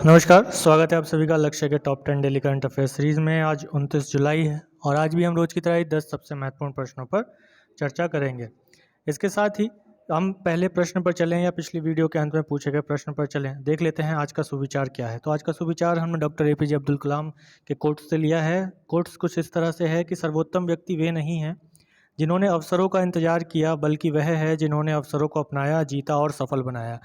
नमस्कार, स्वागत है आप सभी का लक्ष्य के top 10 daily current affair series में। आज 29 जुलाई है और आज भी हम रोज की तरह ही 10 सबसे महत्वपूर्ण प्रश्नों पर चर्चा करेंगे। इसके साथ ही हम पहले प्रश्न पर चलें या पिछली वीडियो के अंत में पूछे गए प्रश्न पर चलें, देख लेते हैं आज का सुविचार क्या है। तो आज का सुविचार हमने डॉक्टर एपीजे अब्दुल कलाम के कोट्स से लिया है। कोट्स कुछ इस तरह से है कि सर्वोत्तम व्यक्ति वे नहीं हैं जिन्होंने अवसरों का इंतजार किया, बल्कि वह है जिन्होंने अवसरों को अपनाया, जीता और सफल बनाया।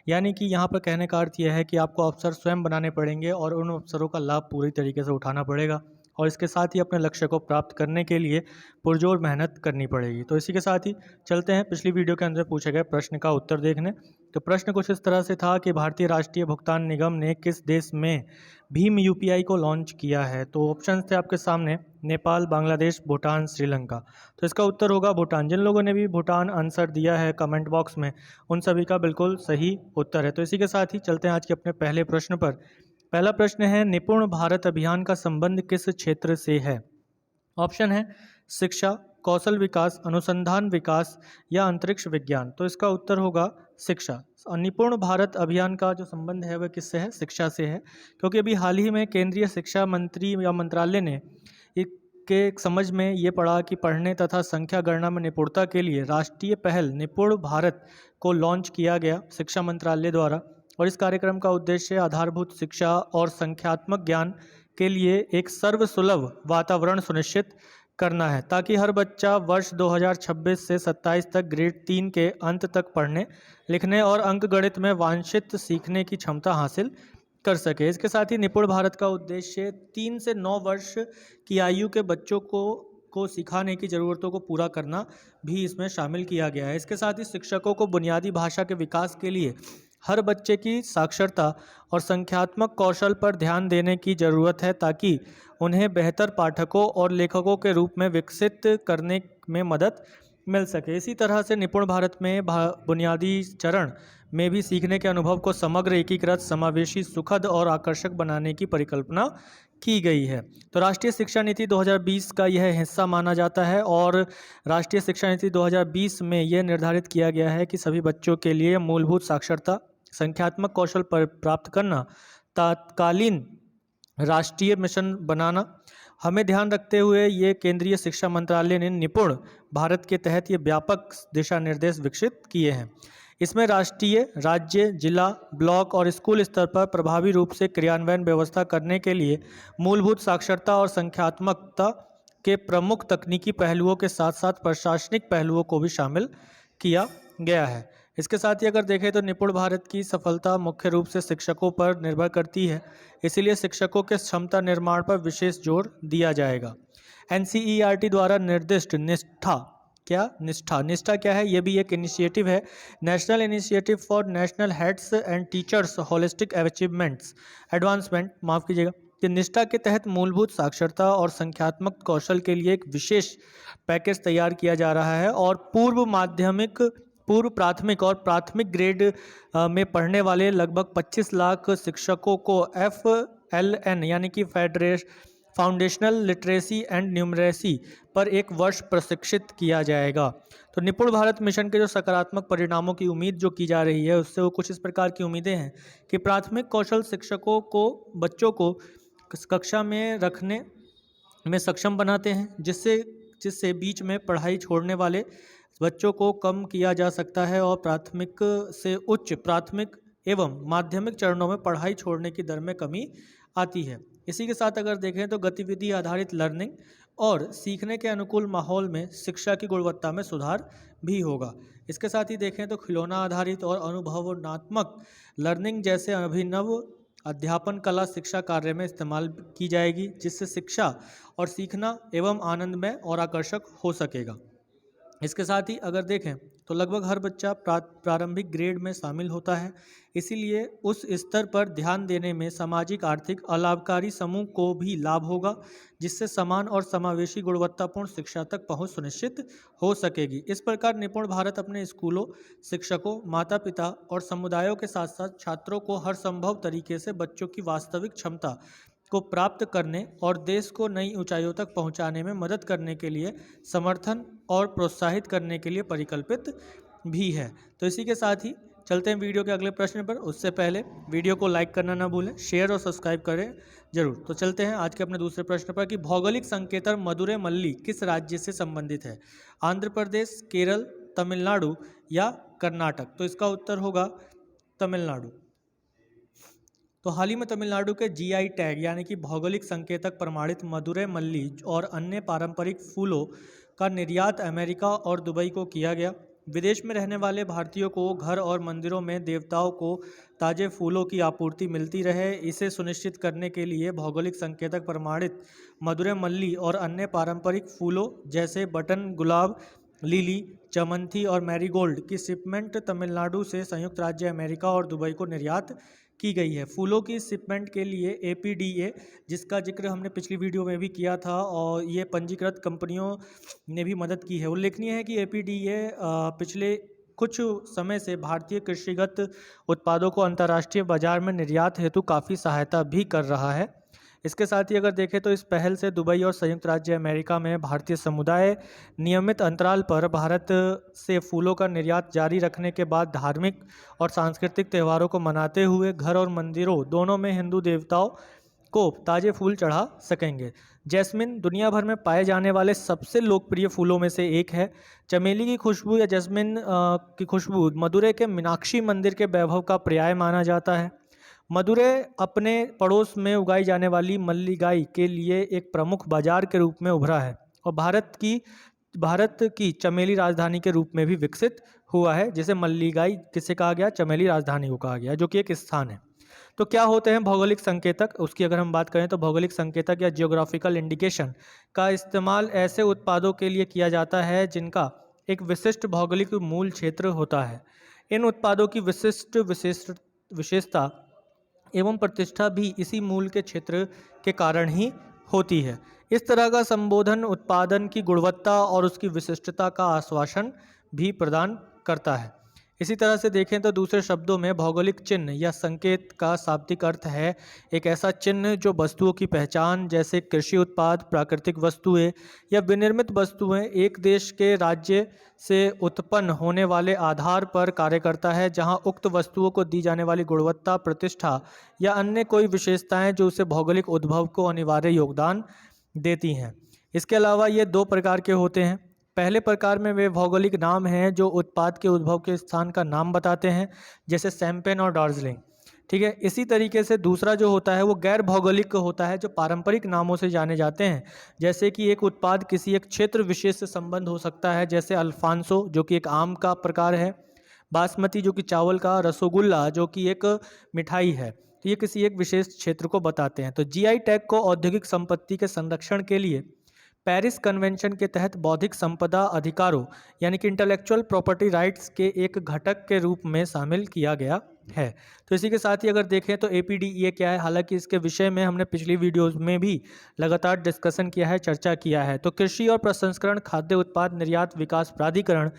यानी कि यहाँ पर कहने का अर्थ यह है कि आपको अवसर स्वयं बनाने पड़ेंगे और उन अवसरों का लाभ पूरी तरीके से उठाना पड़ेगा और इसके साथ ही अपने लक्ष्य को प्राप्त करने के लिए पुरजोर मेहनत करनी पड़ेगी। तो इसी के साथ ही चलते हैं पिछली वीडियो के अंदर पूछे गए प्रश्न का उत्तर देखने। तो प्रश्न कुछ इस तरह से था कि भारतीय राष्ट्रीय भुगतान निगम ने किस देश में भीम यूपीआई को लॉन्च किया है। तो ऑप्शन थे आपके सामने नेपाल, बांग्लादेश, भूटान, श्रीलंका। तो इसका उत्तर होगा भूटान। जिन लोगों ने भी भूटान आंसर दिया है कमेंट बॉक्स में, उन सभी का बिल्कुल सही उत्तर है। तो इसी के साथ ही चलते हैं आज के अपने पहले प्रश्न पर। पहला प्रश्न है, निपुण भारत अभियान का संबंध किस क्षेत्र से है। ऑप्शन है शिक्षा, कौशल विकास, अनुसंधान विकास या अंतरिक्ष विज्ञान। तो इसका उत्तर होगा शिक्षा। निपुण भारत अभियान का जो संबंध है वह किससे है, शिक्षा से है। क्योंकि अभी हाल ही में केंद्रीय शिक्षा मंत्री या मंत्रालय ने के समझ में ये पड़ा कि पढ़ने तथा संख्या गणना में निपुणता के लिए राष्ट्रीय पहल निपुण भारत को लॉन्च किया गया शिक्षा मंत्रालय द्वारा। और इस कार्यक्रम का उद्देश्य आधारभूत शिक्षा और संख्यात्मक ज्ञान के लिए एक सर्वसुलभ वातावरण सुनिश्चित करना है, ताकि हर बच्चा वर्ष 2026 से 27 तक ग्रेड 3 के अंत तक पढ़ने, लिखने और अंकगणित में वांछित सीखने की क्षमता हासिल कर सके। इसके साथ ही निपुण भारत का उद्देश्य 3 से 9 वर्ष की आयु के बच्चों को सिखाने की ज़रूरतों को पूरा करना भी इसमें शामिल किया गया है। इसके साथ ही शिक्षकों को बुनियादी भाषा के विकास के लिए हर बच्चे की साक्षरता और संख्यात्मक कौशल पर ध्यान देने की ज़रूरत है, ताकि उन्हें बेहतर पाठकों और लेखकों के रूप में विकसित करने में मदद मिल सके। इसी तरह से निपुण भारत में बुनियादी चरण में भी सीखने के अनुभव को समग्र, एकीकृत, समावेशी, सुखद और आकर्षक बनाने की परिकल्पना की गई है। तो राष्ट्रीय शिक्षा नीति 2020 का यह हिस्सा माना जाता है और राष्ट्रीय शिक्षा नीति 2020 में यह निर्धारित किया गया है कि सभी बच्चों के लिए मूलभूत साक्षरता, संख्यात्मक कौशल पर प्राप्त करना, तात्कालीन राष्ट्रीय मिशन बनाना। हमें ध्यान रखते हुए ये केंद्रीय शिक्षा मंत्रालय ने निपुण भारत के तहत ये व्यापक दिशा निर्देश विकसित किए हैं। इसमें राष्ट्रीय, राज्य, जिला, ब्लॉक और स्कूल स्तर पर प्रभावी रूप से क्रियान्वयन व्यवस्था करने के लिए मूलभूत साक्षरता और संख्यात्मकता के प्रमुख तकनीकी पहलुओं के साथ साथ प्रशासनिक पहलुओं को भी शामिल किया गया है। इसके साथ ही अगर देखें तो निपुण भारत की सफलता मुख्य रूप से शिक्षकों पर निर्भर करती है, इसीलिए शिक्षकों के क्षमता निर्माण पर विशेष जोर दिया जाएगा। एनसीईआरटी द्वारा निर्दिष्ट निष्ठा क्या है, ये भी एक इनिशिएटिव है, national initiative for national heads and teachers holistic achievements advancement, माफ़ कीजिएगा, कि निष्ठा के तहत मूलभूत साक्षरता और संख्यात्मक कौशल के लिए एक विशेष पैकेज तैयार किया जा रहा है और पूर्व प्राथमिक और प्राथमिक ग्रेड में पढ़ने वाले लगभग 25 लाख शिक्षकों को FLN यानी कि फाउंडेशनल लिटरेसी एंड न्यूमरेसी पर एक वर्ष प्रशिक्षित किया जाएगा। तो निपुण भारत मिशन के जो सकारात्मक परिणामों की उम्मीद जो की जा रही है, उससे वो कुछ इस प्रकार की उम्मीदें हैं कि प्राथमिक कौशल शिक्षकों को बच्चों को कक्षा में रखने में सक्षम बनाते हैं, जिससे बीच में पढ़ाई छोड़ने वाले बच्चों को कम किया जा सकता है और प्राथमिक से उच्च प्राथमिक एवं माध्यमिक चरणों में पढ़ाई छोड़ने की दर में कमी आती है। इसी के साथ अगर देखें तो गतिविधि आधारित लर्निंग और सीखने के अनुकूल माहौल में शिक्षा की गुणवत्ता में सुधार भी होगा। इसके साथ ही देखें तो खिलौना आधारित और अनुभवनात्मक लर्निंग जैसे अभिनव अध्यापन कला शिक्षा कार्य में इस्तेमाल की जाएगी, जिससे शिक्षा और सीखना एवं आनंदमय और आकर्षक हो सकेगा। इसके साथ ही अगर देखें तो लगभग हर बच्चा प्रारंभिक ग्रेड में शामिल होता है, इसीलिए उस स्तर पर ध्यान देने में सामाजिक, आर्थिक, अलाभकारी समूह को भी लाभ होगा, जिससे समान और समावेशी गुणवत्तापूर्ण शिक्षा तक पहुंच सुनिश्चित हो सकेगी। इस प्रकार निपुण भारत अपने स्कूलों, शिक्षकों, माता पिता और समुदायों के साथ साथ छात्रों को हर संभव तरीके से बच्चों की वास्तविक क्षमता को प्राप्त करने और देश को नई ऊंचाइयों तक पहुंचाने में मदद करने के लिए समर्थन और प्रोत्साहित करने के लिए परिकल्पित भी है। तो इसी के साथ ही चलते हैं वीडियो के अगले प्रश्न पर। उससे पहले वीडियो को लाइक करना ना भूलें, शेयर और सब्सक्राइब करें जरूर। तो चलते हैं आज के अपने दूसरे प्रश्न पर कि भौगोलिक संकेतक मदुरै मल्ली किस राज्य से संबंधित है? आंध्र प्रदेश, केरल, तमिलनाडु या कर्नाटक? तो इसका उत्तर होगा तमिलनाडु। तो हाल ही में तमिलनाडु के जीआई टैग यानी कि भौगोलिक संकेतक प्रमाणित मदुरै मल्ली और अन्य पारंपरिक फूलों का निर्यात अमेरिका और दुबई को किया गया। विदेश में रहने वाले भारतीयों को घर और मंदिरों में देवताओं को ताज़े फूलों की आपूर्ति मिलती रहे, इसे सुनिश्चित करने के लिए भौगोलिक संकेतक प्रमाणित मदुरै मल्ली और अन्य पारंपरिक फूलों जैसे बटन गुलाब, लिली, चमंती और मैरीगोल्ड की शिपमेंट तमिलनाडु से संयुक्त राज्य अमेरिका और दुबई को निर्यात की गई है। फूलों की शिपमेंट के लिए एपीडीए, जिसका जिक्र हमने पिछली वीडियो में भी किया था, और ये पंजीकृत कंपनियों ने भी मदद की है। उल्लेखनीय है कि एपीडीए पिछले कुछ समय से भारतीय कृषिगत उत्पादों को अंतर्राष्ट्रीय बाजार में निर्यात हेतु काफ़ी सहायता भी कर रहा है। इसके साथ ही अगर देखें तो इस पहल से दुबई और संयुक्त राज्य अमेरिका में भारतीय समुदाय नियमित अंतराल पर भारत से फूलों का निर्यात जारी रखने के बाद धार्मिक और सांस्कृतिक त्योहारों को मनाते हुए घर और मंदिरों दोनों में हिंदू देवताओं को ताज़े फूल चढ़ा सकेंगे। जैस्मिन दुनिया भर में पाए जाने वाले सबसे लोकप्रिय फूलों में से एक है। चमेली की खुशबू या जैस्मिन की खुशबू मदुरै के मीनाक्षी मंदिर के वैभव का पर्याय माना जाता है। मदुरै अपने पड़ोस में उगाई जाने वाली मल्लीगाई के लिए एक प्रमुख बाजार के रूप में उभरा है और भारत की चमेली राजधानी के रूप में भी विकसित हुआ है, जिसे मल्लीगाई किसे कहा गया? चमेली राजधानी को कहा गया, जो कि एक स्थान है। तो क्या होते हैं भौगोलिक संकेतक? उसकी अगर हम बात करें तो भौगोलिक संकेतक या जियोग्राफिकल इंडिकेशन का इस्तेमाल ऐसे उत्पादों के लिए किया जाता है जिनका एक विशिष्ट भौगोलिक मूल क्षेत्र होता है। इन उत्पादों की विशेषता एवं प्रतिष्ठा भी इसी मूल के क्षेत्र के कारण ही होती है। इस तरह का संबोधन उत्पादन की गुणवत्ता और उसकी विशिष्टता का आश्वासन भी प्रदान करता है। इसी तरह से देखें तो दूसरे शब्दों में भौगोलिक चिन्ह या संकेत का शाब्दिक अर्थ है एक ऐसा चिन्ह जो वस्तुओं की पहचान, जैसे कृषि उत्पाद, प्राकृतिक वस्तुएं या विनिर्मित वस्तुएं, एक देश के राज्य से उत्पन्न होने वाले आधार पर कार्य करता है, जहां उक्त वस्तुओं को दी जाने वाली गुणवत्ता, प्रतिष्ठा या अन्य कोई विशेषताएं जो उसे भौगोलिक उद्भव को अनिवार्य योगदान देती हैं। इसके अलावा ये दो प्रकार के होते हैं। पहले प्रकार में वे भौगोलिक नाम हैं जो उत्पाद के उद्भव के स्थान का नाम बताते हैं, जैसे शैंपेन और दार्जिलिंग। ठीक है। इसी तरीके से दूसरा जो होता है वो गैर भौगोलिक होता है, जो पारंपरिक नामों से जाने जाते हैं, जैसे कि एक उत्पाद किसी एक क्षेत्र विशेष से संबंध हो सकता है, जैसे अल्फांसो जो कि एक आम का प्रकार है, बासमती जो कि चावल का, रसगुल्ला जो कि एक मिठाई है। तो ये किसी एक विशेष क्षेत्र को बताते हैं। तो जीआई टैग को औद्योगिक संपत्ति के संरक्षण के लिए पेरिस कन्वेंशन के तहत बौद्धिक संपदा अधिकारों यानी कि इंटेलेक्चुअल प्रॉपर्टी राइट्स के एक घटक के रूप में शामिल किया गया है। तो इसी के साथ ही अगर देखें तो एपीडीए क्या है, हालांकि इसके विषय में हमने पिछली वीडियोस में भी लगातार डिस्कशन किया है, चर्चा किया है। तो कृषि और प्रसंस्करण खाद्य उत्पाद निर्यात विकास प्राधिकरण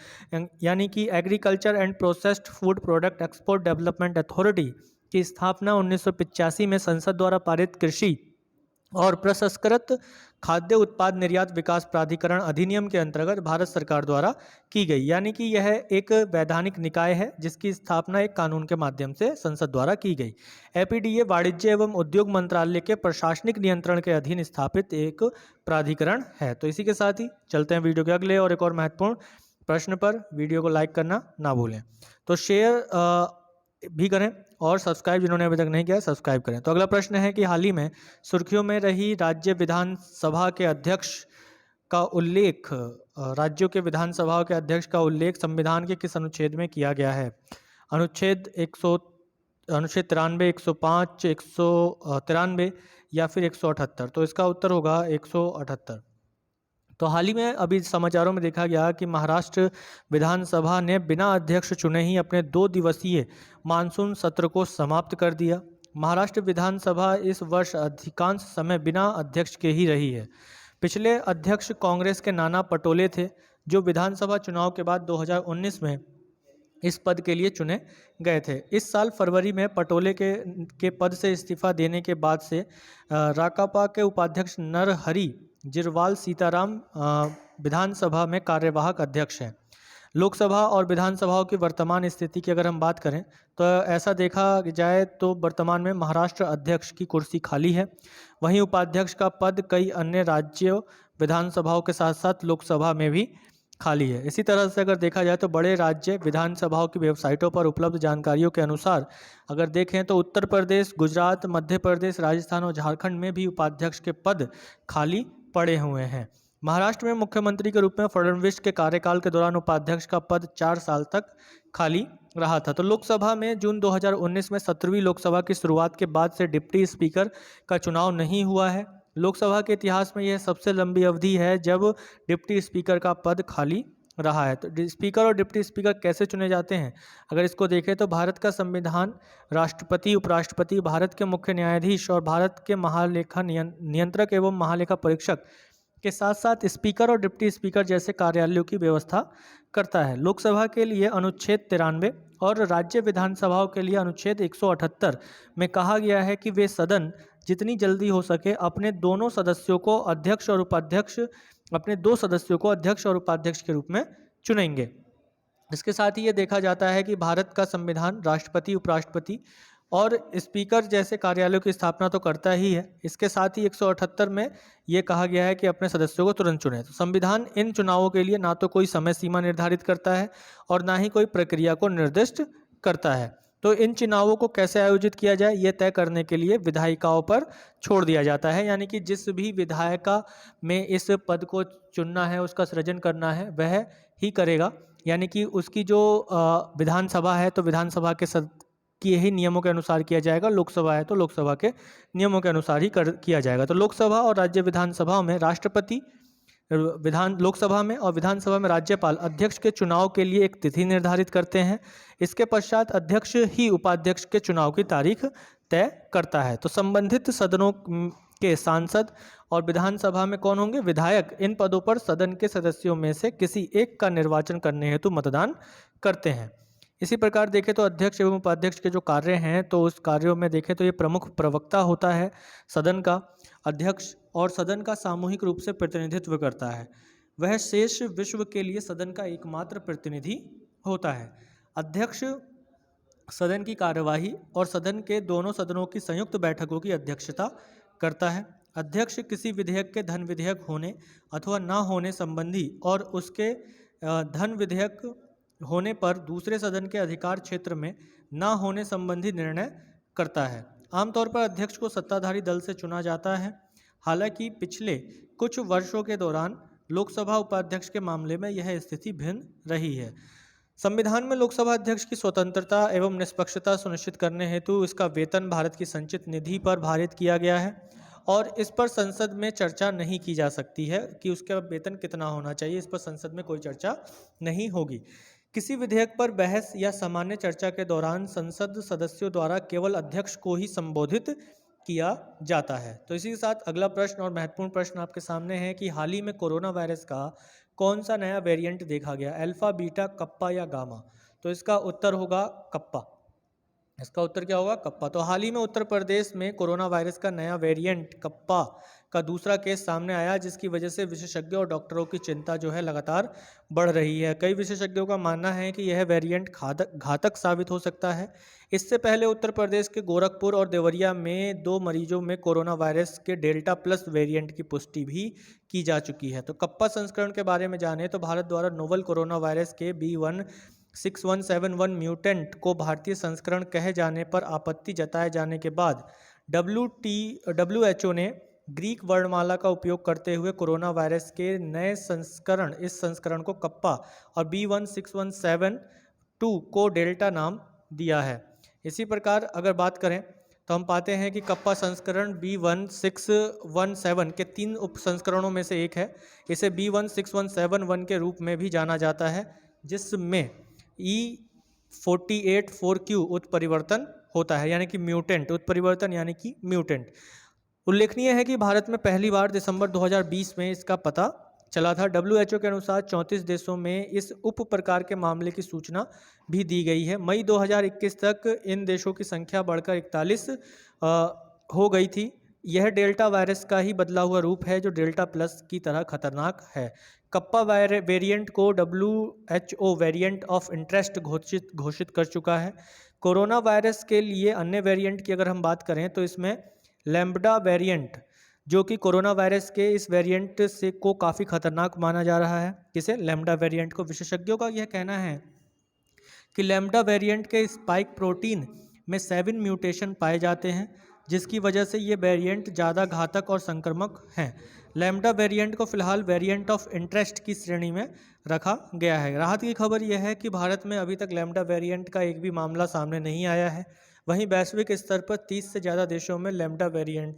यानी कि agriculture and processed food product export development authority की स्थापना 1985 में संसद द्वारा पारित कृषि और प्रसंस्कृत खाद्य उत्पाद निर्यात विकास प्राधिकरण अधिनियम के अंतर्गत भारत सरकार द्वारा की गई। यानी कि यह एक वैधानिक निकाय है जिसकी स्थापना एक कानून के माध्यम से संसद द्वारा की गई। एपीडीए वाणिज्य एवं उद्योग मंत्रालय के प्रशासनिक नियंत्रण के अधीन स्थापित एक प्राधिकरण है। तो इसी के साथ ही चलते हैं वीडियो के अगले और एक और महत्वपूर्ण प्रश्न पर। वीडियो को लाइक करना ना भूलें, तो शेयर भी करें और सब्सक्राइब जिन्होंने अभी तक नहीं किया सब्सक्राइब करें। तो अगला प्रश्न है कि हाल ही में सुर्खियों में रही राज्य विधानसभा के अध्यक्ष का उल्लेख संविधान के किस अनुच्छेद में किया गया है? अनुच्छेद 93, 105, 193 या फिर 178? तो इसका उत्तर होगा 178। तो हाल ही में अभी समाचारों में देखा गया कि महाराष्ट्र विधानसभा ने बिना अध्यक्ष चुने ही अपने 2 दिवसीय मानसून सत्र को समाप्त कर दिया। महाराष्ट्र विधानसभा इस वर्ष अधिकांश समय बिना अध्यक्ष के ही रही है। पिछले अध्यक्ष कांग्रेस के नाना पटोले थे, जो विधानसभा चुनाव के बाद 2019 में इस पद के लिए चुने गए थे। इस साल फरवरी में पटोले के पद से इस्तीफा देने के बाद से राकापा के उपाध्यक्ष नरहरि जिरवाल सीताराम विधानसभा में कार्यवाहक अध्यक्ष हैं। लोकसभा और विधानसभाओं की वर्तमान स्थिति की अगर हम बात करें तो ऐसा देखा जाए तो वर्तमान में महाराष्ट्र अध्यक्ष की कुर्सी खाली है। वहीं उपाध्यक्ष का पद कई अन्य राज्यों विधानसभाओं के साथ साथ लोकसभा में भी खाली है। इसी तरह से अगर देखा जाए तो बड़े राज्य विधानसभाओं की वेबसाइटों पर उपलब्ध जानकारियों के अनुसार अगर देखें तो उत्तर प्रदेश, गुजरात, मध्य प्रदेश, राजस्थान और झारखंड में भी उपाध्यक्ष के पद खाली पड़े हुए हैं। महाराष्ट्र में मुख्यमंत्री के रूप में फडणवीस के कार्यकाल के दौरान उपाध्यक्ष का पद 4 साल तक खाली रहा था। तो लोकसभा में जून 2019 में 17वीं लोकसभा की शुरुआत के बाद से डिप्टी स्पीकर का चुनाव नहीं हुआ है। लोकसभा के इतिहास में यह सबसे लंबी अवधि है जब डिप्टी स्पीकर का पद खाली रहा है। तो स्पीकर और डिप्टी स्पीकर कैसे चुने जाते हैं, अगर इसको देखें तो भारत का संविधान, राष्ट्रपति, उपराष्ट्रपति, भारत के मुख्य न्यायाधीश और भारत के महालेखा नियंत्रक एवं महालेखा परीक्षक के साथ साथ स्पीकर और डिप्टी स्पीकर जैसे कार्यालयों की व्यवस्था करता है। लोकसभा के लिए अनुच्छेद 93 और राज्य विधानसभाओं के लिए अनुच्छेद 178 में कहा गया है कि वे सदन जितनी जल्दी हो सके अपने दो सदस्यों को अध्यक्ष और उपाध्यक्ष के रूप में चुनेंगे। इसके साथ ही ये देखा जाता है कि भारत का संविधान राष्ट्रपति, उपराष्ट्रपति और स्पीकर जैसे कार्यालयों की स्थापना तो करता ही है। इसके साथ ही 178 में ये कहा गया है कि अपने सदस्यों को तुरंत चुनें। तो संविधान इन चुनावों के लिए ना तो कोई समय सीमा निर्धारित करता है और ना ही कोई प्रक्रिया को निर्दिष्ट करता है। तो इन चुनावों को कैसे आयोजित किया जाए ये तय करने के लिए विधायिकाओं पर छोड़ दिया जाता है, यानी कि जिस भी विधायिका में इस पद को चुनना है, उसका सृजन करना है, वह ही करेगा। यानी कि उसकी जो विधानसभा है तो विधानसभा के यही नियमों के अनुसार किया जाएगा, लोकसभा है तो लोकसभा के नियमों के अनुसार ही किया जाएगा। तो लोकसभा और राज्य विधानसभाओं में राष्ट्रपति, लोकसभा में और विधानसभा में राज्यपाल अध्यक्ष के चुनाव के लिए एक तिथि निर्धारित करते हैं। इसके पश्चात अध्यक्ष ही उपाध्यक्ष के चुनाव की तारीख तय करता है। तो संबंधित सदनों के सांसद और विधानसभा में कौन होंगे, विधायक, इन पदों पर सदन के सदस्यों में से किसी एक का निर्वाचन करने हेतु मतदान करते हैं। इसी प्रकार देखें तो अध्यक्ष एवं उपाध्यक्ष के जो कार्य हैं तो उस कार्यों में देखें तो ये प्रमुख प्रवक्ता होता है सदन का अध्यक्ष और सदन का सामूहिक रूप से प्रतिनिधित्व करता है। वह शेष विश्व के लिए सदन का एकमात्र प्रतिनिधि होता है। अध्यक्ष सदन की कार्यवाही और सदन के दोनों सदनों की संयुक्त बैठकों की अध्यक्षता करता है। अध्यक्ष किसी विधेयक के धन विधेयक होने अथवा न होने संबंधी और उसके धन विधेयक होने पर दूसरे सदन के अधिकार क्षेत्र में न होने संबंधी निर्णय करता है। आमतौर पर अध्यक्ष को सत्ताधारी दल से चुना जाता है। हालांकि पिछले कुछ वर्षों के दौरान लोकसभा उपाध्यक्ष के मामले में यह स्थिति भिन्न रही है। संविधान में लोकसभा अध्यक्ष की स्वतंत्रता एवं निष्पक्षता सुनिश्चित करने हेतु इसका वेतन भारत की संचित निधि पर भारित किया गया है और इस पर संसद में चर्चा नहीं की जा सकती है कि उसका वेतन कितना होना चाहिए। इस पर संसद में कोई चर्चा नहीं होगी। किसी विधेयक पर बहस या सामान्य चर्चा के दौरान संसद सदस्यों द्वारा केवल अध्यक्ष को ही संबोधित किया जाता है। तो इसी के साथ अगला प्रश्न और महत्वपूर्ण प्रश्न आपके सामने है कि हाल ही में कोरोना वायरस का कौन सा नया वेरिएंट देखा गया, अल्फा, बीटा, कप्पा या गामा। तो इसका उत्तर होगा कप्पा। इसका उत्तर क्या होगा, कप्पा। तो हाल ही में उत्तर प्रदेश में कोरोना वायरस का नया वेरिएंट कप्पा का दूसरा केस सामने आया, जिसकी वजह से विशेषज्ञों और डॉक्टरों की चिंता जो है लगातार बढ़ रही है। कई विशेषज्ञों का मानना है कि यह वेरिएंट घातक साबित हो सकता है। इससे पहले उत्तर प्रदेश के गोरखपुर और देवरिया में 2 मरीजों में कोरोना वायरस के डेल्टा प्लस वेरिएंट की पुष्टि भी की जा चुकी है। तो कप्पा संस्करण के बारे में जाने तो भारत द्वारा नोवल कोरोना वायरस के B16171 म्यूटेंट को भारतीय संस्करण कहे जाने पर आपत्ति जताए जाने के बाद WHO ने ग्रीक वर्णमाला का उपयोग करते हुए कोरोना वायरस के नए संस्करण, इस संस्करण को कप्पा और B16172 को डेल्टा नाम दिया है। इसी प्रकार अगर बात करें तो हम पाते हैं कि कप्पा संस्करण B1617 के 3 उप संस्करणों में से एक है। इसे B16171 के रूप में भी जाना जाता है, जिसमें E484Q उत्परिवर्तन होता है, यानी कि म्यूटेंट, उत्परिवर्तन यानी कि म्यूटेंट। उल्लेखनीय है कि भारत में पहली बार दिसंबर 2020 में इसका पता चला था। WHO के अनुसार 34 देशों में इस उप प्रकार के मामले की सूचना भी दी गई है। मई 2021 तक इन देशों की संख्या बढ़कर 41 हो गई थी। यह डेल्टा वायरस का ही बदला हुआ रूप है जो डेल्टा प्लस की तरह खतरनाक है। कप्पा वेरिएंट को WHO वेरिएंट ऑफ इंटरेस्ट घोषित कर चुका है। कोरोना वायरस के लिए अन्य वेरिएंट की अगर हम बात करें तो इसमें लैम्ब्डा वेरिएंट, जो कि कोरोना वायरस के इस वेरिएंट से को काफ़ी खतरनाक माना जा रहा है। किसे? लैम्ब्डा वेरिएंट को। विशेषज्ञों का यह कहना है कि लैम्ब्डा वेरिएंट के स्पाइक प्रोटीन में 7 म्यूटेशन पाए जाते हैं, जिसकी वजह से ये वेरिएंट ज़्यादा घातक और संक्रामक हैं। लैम्ब्डा वेरिएंट को फिलहाल वेरिएंट ऑफ इंटरेस्ट की श्रेणी में रखा गया है। राहत की खबर यह है कि भारत में अभी तक लैम्ब्डा वेरिएंट का एक भी मामला सामने नहीं आया है। वहीं वैश्विक स्तर पर 30 से ज़्यादा देशों में लैम्ब्डा वेरिएंट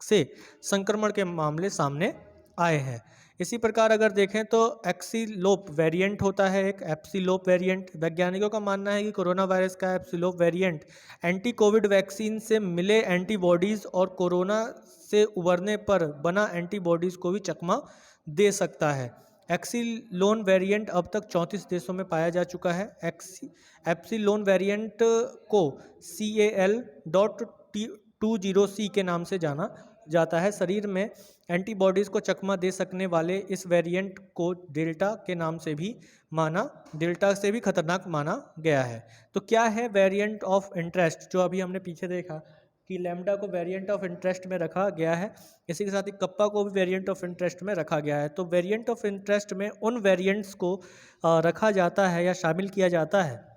से संक्रमण के मामले सामने आए हैं। इसी प्रकार अगर देखें तो एक्सीलोप वेरिएंट होता है एक, एप्सिलोप वेरिएंट। वैज्ञानिकों का मानना है कि कोरोना वायरस का एप्सिलोप वेरिएंट एंटी कोविड वैक्सीन से मिले एंटीबॉडीज़ और कोरोना से उबरने पर बना एंटीबॉडीज़ को भी चकमा दे सकता है। एक्सीलोन वेरिएंट अब तक 34 देशों में पाया जा चुका है। एप्सिलोन वेरिएंट को CAL.20C के नाम से जाना जाता है। शरीर में एंटीबॉडीज़ को चकमा दे सकने वाले इस वेरिएंट को डेल्टा के नाम से भी डेल्टा से भी खतरनाक माना गया है। तो क्या है वेरिएंट ऑफ इंटरेस्ट? जो अभी हमने पीछे देखा कि लैम्ब्डा को वेरिएंट ऑफ इंटरेस्ट में रखा गया है, इसी के साथ ही कप्पा को भी वेरिएंट ऑफ इंटरेस्ट में रखा गया है। तो वेरिएंट ऑफ इंटरेस्ट में उन वेरिएंट्स को रखा जाता है या शामिल किया जाता है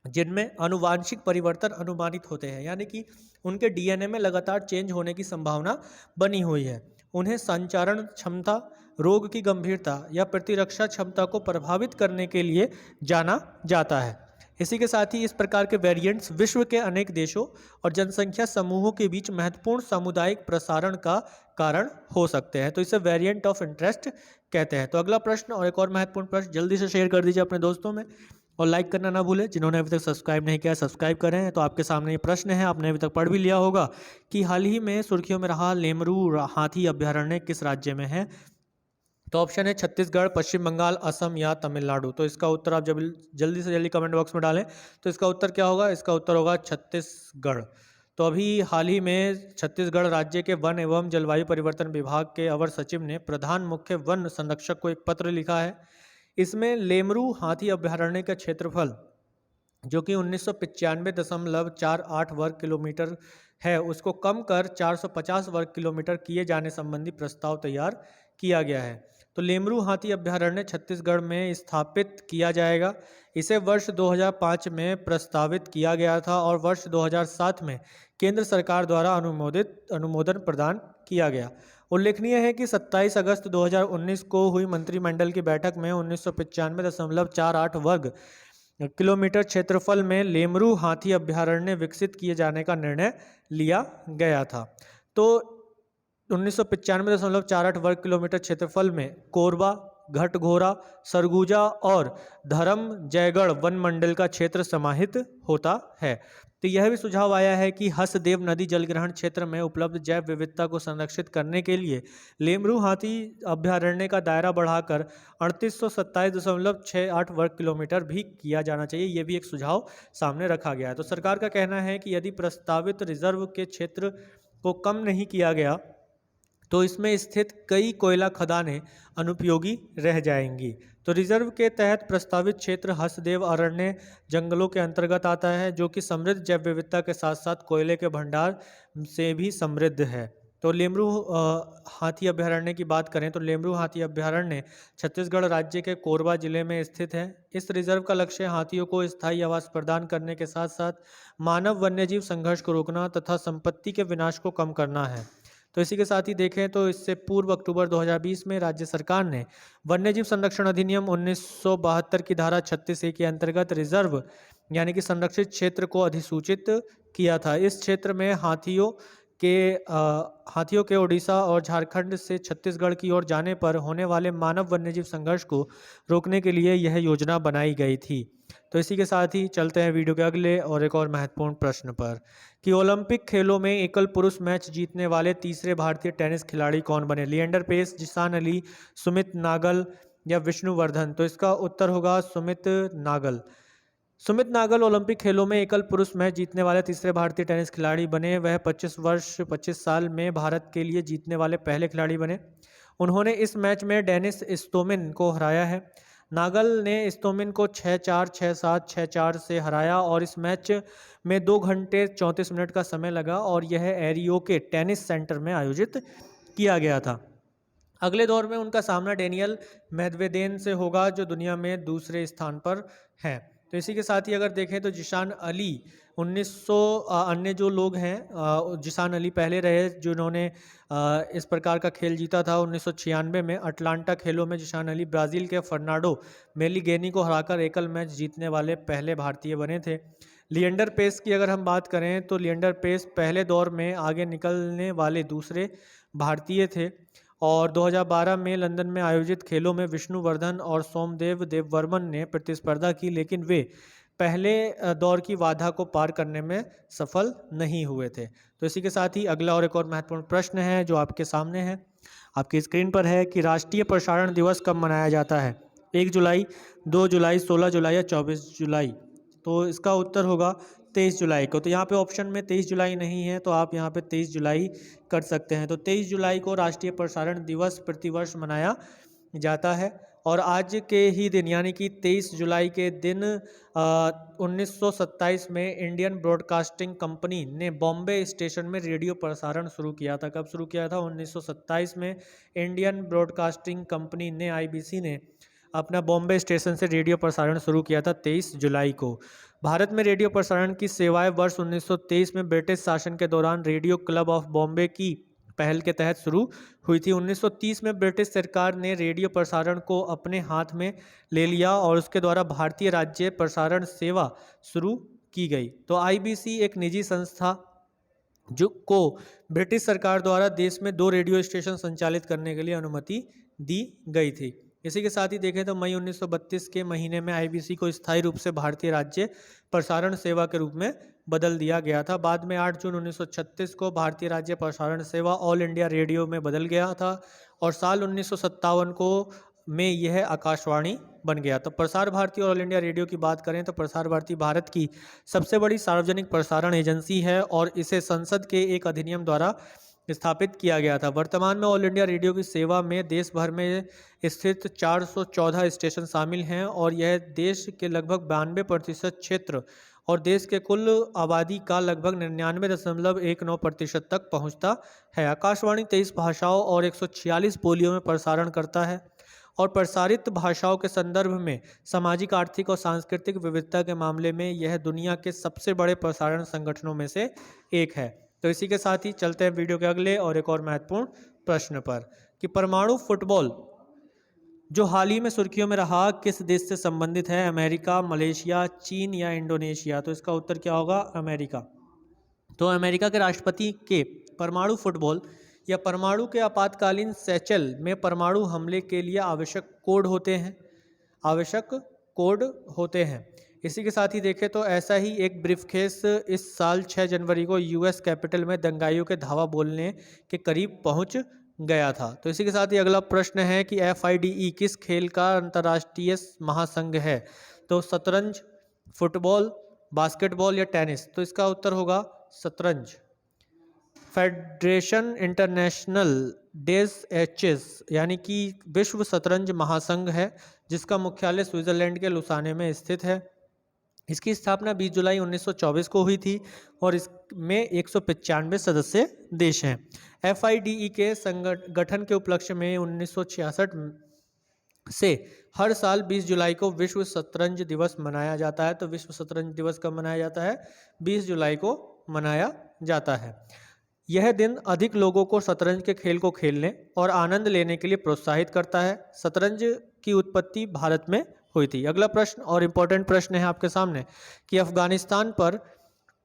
जिनमें आनुवांशिक परिवर्तन अनुमानित होते हैं, यानी कि उनके DNA में लगातार चेंज होने की संभावना बनी हुई है। उन्हें संचारण क्षमता, रोग की गंभीरता या प्रतिरक्षा क्षमता को प्रभावित करने के लिए जाना जाता है। इसी के साथ ही इस प्रकार के वेरिएंट्स विश्व के अनेक देशों और जनसंख्या समूहों के बीच महत्वपूर्ण सामुदायिक प्रसारण का कारण हो सकते हैं। तो इसे वेरिएंट ऑफ इंटरेस्ट कहते हैं। तो अगला प्रश्न और एक और महत्वपूर्ण प्रश्न, जल्दी से शेयर कर दीजिए अपने दोस्तों में और लाइक करना ना भूलें। जिन्होंने अभी तक सब्सक्राइब नहीं किया सब्सक्राइब करें। तो आपके सामने ये प्रश्न है, आपने अभी तक पढ़ भी लिया होगा कि हाल ही में सुर्खियों में रहा लेमरू हाथी अभ्यारण्य किस राज्य में है? तो ऑप्शन है छत्तीसगढ़, पश्चिम बंगाल, असम या तमिलनाडु। तो इसका उत्तर आप जब जल्दी से जल्दी कमेंट बॉक्स में डालें। तो इसका उत्तर क्या होगा? इसका उत्तर होगा छत्तीसगढ़। तो अभी हाल ही में छत्तीसगढ़ राज्य के वन एवं जलवायु परिवर्तन विभाग के अवर सचिव ने प्रधान मुख्य वन संरक्षक को एक पत्र लिखा है। इसमें लेमरू हाथी अभ्यारण्य का क्षेत्रफल जो कि 1995.48 वर्ग किलोमीटर है, उसको कम कर 450 वर्ग किलोमीटर किए जाने संबंधी प्रस्ताव तैयार किया गया है। तो लेमरू हाथी अभ्यारण्य छत्तीसगढ़ में स्थापित किया जाएगा। इसे वर्ष 2005 में प्रस्तावित किया गया था और वर्ष 2007 में केंद्र सरकार द्वारा अनुमोदन प्रदान किया गया। उल्लेखनीय है कि 27 अगस्त 2019 को हुई मंत्रिमंडल की बैठक में 1995.48 वर्ग किलोमीटर क्षेत्रफल में लेमरू हाथी अभ्यारण्य विकसित किए जाने का निर्णय लिया गया था। तो 1995.48 वर्ग किलोमीटर क्षेत्रफल में कोरबा, घटघोरा, सरगुजा और धर्म जयगढ़ वन मंडल का क्षेत्र समाहित होता है। तो यह भी सुझाव आया है कि हसदेव नदी जलग्रहण क्षेत्र में उपलब्ध जैव विविधता को संरक्षित करने के लिए लेमरू हाथी अभ्यारण्य का दायरा बढ़ाकर 3827.68 वर्ग किलोमीटर भी किया जाना चाहिए। ये भी एक सुझाव सामने रखा गया है। तो सरकार का कहना है कि यदि प्रस्तावित रिजर्व के क्षेत्र को कम नहीं किया गया तो इसमें स्थित कई कोयला खदानें अनुपयोगी रह जाएंगी। तो रिजर्व के तहत प्रस्तावित क्षेत्र हसदेव अरण्य जंगलों के अंतर्गत आता है, जो कि समृद्ध जैव विविधता के साथ साथ कोयले के भंडार से भी समृद्ध है। तो लेमरू हाथी अभ्यारण्य की बात करें तो लेमरू हाथी अभ्यारण्य छत्तीसगढ़ राज्य के कोरबा जिले में स्थित है। इस रिजर्व का लक्ष्य हाथियों को स्थायी आवास प्रदान करने के साथ साथ मानव वन्यजीव संघर्ष को रोकना तथा संपत्ति के विनाश को कम करना है। तो इसी के साथ ही देखें तो इससे पूर्व अक्टूबर 2020 में राज्य सरकार ने वन्यजीव संरक्षण अधिनियम 1972 की धारा 36A के अंतर्गत रिजर्व यानी कि संरक्षित क्षेत्र को अधिसूचित किया था। इस क्षेत्र में हाथियों के ओडिशा और झारखंड से छत्तीसगढ़ की ओर जाने पर होने वाले मानव वन्यजीव संघर्ष को रोकने के लिए यह योजना बनाई गई थी। तो इसी के साथ ही चलते हैं वीडियो के अगले और एक और महत्वपूर्ण प्रश्न पर कि ओलंपिक खेलों में एकल पुरुष मैच जीतने वाले तीसरे भारतीय टेनिस खिलाड़ी कौन बने? लिएंडर पेस, जिशान अली, सुमित नागल या विष्णुवर्धन। तो इसका उत्तर होगा सुमित नागल। सुमित नागल ओलंपिक खेलों में एकल पुरुष मैच जीतने वाले तीसरे भारतीय टेनिस खिलाड़ी बने। वह 25 साल में भारत के लिए जीतने वाले पहले खिलाड़ी बने। उन्होंने इस मैच में डेनिस इस्तोमिन को हराया है। नागल ने इस्तोमिन को 6-4, 6-7, 6-4 से हराया और इस मैच में 2 घंटे 34 मिनट का समय लगा और यह एरियो के टेनिस सेंटर में आयोजित किया गया था। अगले दौर में उनका सामना डेनियल मेदवेदेव से होगा, जो दुनिया में दूसरे स्थान पर हैं। तो इसी के साथ ही अगर देखें तो जिशान अली 1900 अन्य जो लोग हैं, जिशान अली पहले रहे जिन्होंने इस प्रकार का खेल जीता था 1996 में अटलांटा खेलों में। जिशान अली ब्राज़ील के फर्नांडो मेलिगेनी को हराकर एकल मैच जीतने वाले पहले भारतीय बने थे। लिएंडर पेस की अगर हम बात करें तो लिएंडर पेस पहले दौर में आगे निकलने वाले दूसरे भारतीय थे और 2012 में लंदन में आयोजित खेलों में विष्णुवर्धन और सोमदेव देववर्मन ने प्रतिस्पर्धा की, लेकिन वे पहले दौर की बाधा को पार करने में सफल नहीं हुए थे। तो इसी के साथ ही अगला और एक और महत्वपूर्ण प्रश्न है जो आपके सामने है, आपकी स्क्रीन पर है कि राष्ट्रीय प्रसारण दिवस कब मनाया जाता है? 1 जुलाई, 2 जुलाई, 16 जुलाई या 24 जुलाई? तो इसका उत्तर होगा 23 जुलाई को। तो यहाँ पे ऑप्शन में 23 जुलाई नहीं है, तो आप यहाँ पे 23 जुलाई कर सकते हैं। तो 23 जुलाई को राष्ट्रीय प्रसारण दिवस प्रतिवर्ष मनाया जाता है और आज के ही दिन यानी कि 23 जुलाई के दिन 1927 में इंडियन ब्रॉडकास्टिंग कंपनी ने बॉम्बे स्टेशन में रेडियो प्रसारण शुरू किया था। कब शुरू किया था? 1927 में इंडियन ब्रॉडकास्टिंग कंपनी ने IBC ने अपना बॉम्बे स्टेशन से रेडियो प्रसारण शुरू किया था 23 जुलाई को। भारत में रेडियो प्रसारण की सेवाएं वर्ष 1923 में ब्रिटिश शासन के दौरान रेडियो क्लब ऑफ बॉम्बे की पहल के तहत शुरू हुई थी। 1930 में ब्रिटिश सरकार ने रेडियो प्रसारण को अपने हाथ में ले लिया और उसके द्वारा भारतीय राज्य प्रसारण सेवा शुरू की गई। तो IBC एक निजी संस्था जो को ब्रिटिश सरकार द्वारा देश में 2 रेडियो स्टेशन संचालित करने के लिए अनुमति दी गई थी। इसी के साथ ही देखें तो मई 1932 के महीने में IBC को स्थायी रूप से भारतीय राज्य प्रसारण सेवा के रूप में बदल दिया गया था। बाद में 8 जून 1936 को भारतीय राज्य प्रसारण सेवा ऑल इंडिया रेडियो में बदल गया था और साल 1957 को में यह आकाशवाणी बन गया। तो प्रसार भारती और ऑल इंडिया रेडियो की बात करें तो प्रसार भारती भारत की सबसे बड़ी सार्वजनिक प्रसारण एजेंसी है और इसे संसद के एक अधिनियम द्वारा स्थापित किया गया था। वर्तमान में ऑल इंडिया रेडियो की सेवा में देश भर में स्थित 414 स्टेशन शामिल हैं और यह देश के लगभग 92% क्षेत्र और देश के कुल आबादी का लगभग 99.19% तक पहुंचता है। आकाशवाणी 23 भाषाओं और 146 बोलियों में प्रसारण करता है और प्रसारित भाषाओं के संदर्भ में सामाजिक, आर्थिक और सांस्कृतिक विविधता के मामले में यह दुनिया के सबसे बड़े प्रसारण संगठनों में से एक है। तो इसी के साथ ही चलते हैं वीडियो के अगले और एक और महत्वपूर्ण प्रश्न पर कि परमाणु फुटबॉल जो हाल ही में सुर्खियों में रहा किस देश से संबंधित है? अमेरिका, मलेशिया, चीन या इंडोनेशिया? तो इसका उत्तर क्या होगा? अमेरिका। तो अमेरिका के राष्ट्रपति के परमाणु फुटबॉल या परमाणु के आपातकालीन सैचल में परमाणु हमले के लिए आवश्यक कोड होते हैं। इसी के साथ ही देखें तो ऐसा ही एक ब्रीफकेस इस साल 6 जनवरी को US कैपिटल में दंगाइयों के धावा बोलने के करीब पहुंच गया था। तो इसी के साथ ही अगला प्रश्न है कि FIDE किस खेल का अंतर्राष्ट्रीय महासंघ है? तो शतरंज, फुटबॉल, बास्केटबॉल या टेनिस? तो इसका उत्तर होगा शतरंज। फेडरेशन इंटरनेशनल डेज एचेस यानी कि विश्व शतरंज महासंघ है जिसका मुख्यालय स्विट्जरलैंड के लुसाने में स्थित है। इसकी स्थापना 20 जुलाई 1924 को हुई थी और इसमें 195 सदस्य देश हैं। FIDE के संगठन के उपलक्ष्य में 1966 से हर साल 20 जुलाई को विश्व शतरंज दिवस मनाया जाता है। तो विश्व शतरंज दिवस कब मनाया जाता है? 20 जुलाई को मनाया जाता है। यह दिन अधिक लोगों को शतरंज के खेल को खेलने और आनंद लेने के लिए प्रोत्साहित करता है। शतरंज की उत्पत्ति भारत में हुई थी। अगला प्रश्न और इम्पोर्टेंट प्रश्न है आपके सामने कि अफगानिस्तान पर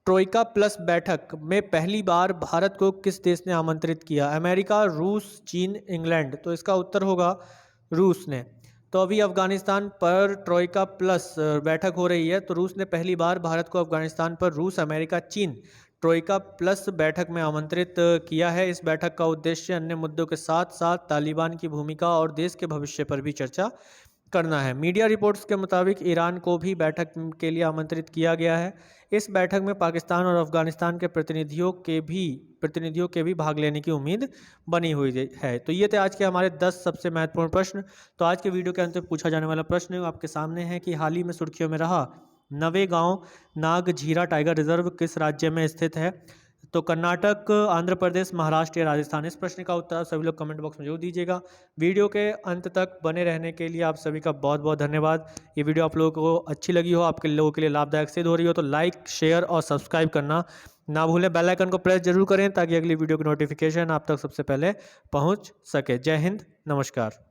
ट्रोइका प्लस बैठक में पहली बार भारत को किस देश ने आमंत्रित किया? अमेरिका, रूस, चीन, इंग्लैंड? तो इसका उत्तर होगा रूस ने। तो अभी अफगानिस्तान पर ट्रोइका प्लस बैठक हो रही है तो रूस ने पहली बार भारत को अफगानिस्तान पर रूस, अमेरिका, चीन ट्रोइका प्लस बैठक में आमंत्रित किया है। इस बैठक का उद्देश्य अन्य मुद्दों के साथ साथ तालिबान की भूमिका और देश के भविष्य पर भी चर्चा करना है। मीडिया रिपोर्ट्स के मुताबिक ईरान को भी बैठक के लिए आमंत्रित किया गया है। इस बैठक में पाकिस्तान और अफगानिस्तान के प्रतिनिधियों के भी भाग लेने की उम्मीद बनी हुई है। तो ये थे आज के हमारे 10 सबसे महत्वपूर्ण प्रश्न। तो आज के वीडियो के अंत में पूछा जाने वाला प्रश्न आपके सामने है कि हाल ही में सुर्खियों में रहा नवेगांव नागझीरा टाइगर रिजर्व किस राज्य में स्थित है? तो कर्नाटक, आंध्र प्रदेश, महाराष्ट्र या राजस्थान? इस प्रश्न का उत्तर आप सभी लोग कमेंट बॉक्स में जरूर दीजिएगा। वीडियो के अंत तक बने रहने के लिए आप सभी का बहुत बहुत धन्यवाद। ये वीडियो आप लोगों को अच्छी लगी हो, आपके लोगों के लिए लाभदायक सिद्ध हो रही हो तो लाइक, शेयर और सब्सक्राइब करना ना भूलें। बेल आइकन को प्रेस जरूर करें ताकि अगली वीडियो की नोटिफिकेशन आप तक सबसे पहले पहुंच सके। जय हिंद, नमस्कार।